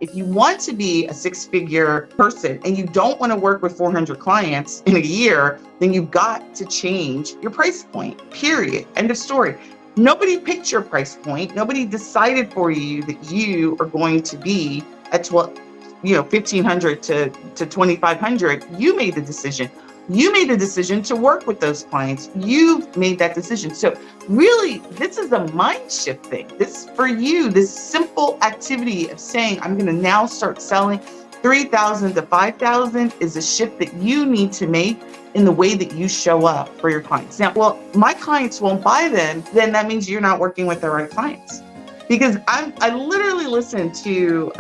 If you want to be a six-figure person and you don't want to work with 400 clients in a year, then you've got to change your price point, period. End of story. Nobody picked your price point. Nobody decided for you that you are going to be at 1,500 to 2,500. You made the decision. You made the decision to work with those clients. You've made that decision. So really, this is a mind shift thing. This for you, this simple activity of saying, I'm going to now start selling 3,000 to 5,000 is a shift that you need to make in the way that you show up for your clients. Now, well, my clients won't buy then that means you're not working with the right clients. Because I literally listen to,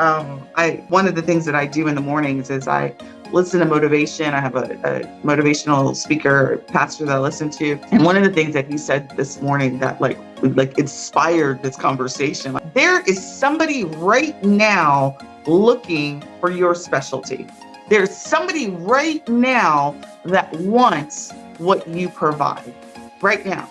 one of the things that I do in the mornings is I listen to motivation. I have a motivational speaker, pastor that I listen to. And one of the things that he said this morning that like inspired this conversation, there is somebody right now looking for your specialty. There's somebody right now that wants what you provide right now.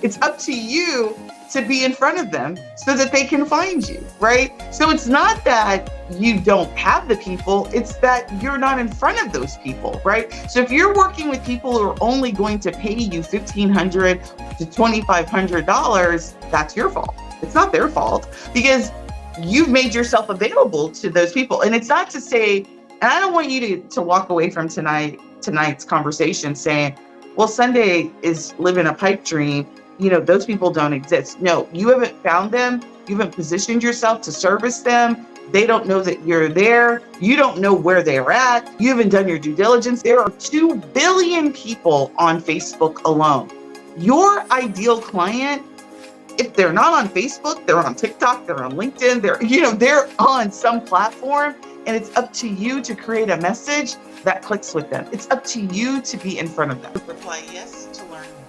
It's up to you to be in front of them so that they can find you, right? So it's not that you don't have the people, it's that you're not in front of those people, right? So if you're working with people who are only going to pay you $1,500 to $2,500, that's your fault. It's not their fault because you've made yourself available to those people. And it's not to say, and I don't want you to walk away from tonight's conversation saying, well, Sunday is living a pipe dream. Those people don't exist. No, you haven't found them. You haven't positioned yourself to service them. They don't know that you're there. You don't know where they're at. You haven't done your due diligence. There are 2 billion people on Facebook alone. Your ideal client, if they're not on Facebook, they're on TikTok, they're on LinkedIn, they're on some platform, and it's up to you to create a message that clicks with them. It's up to you to be in front of them. Reply yes to learn more.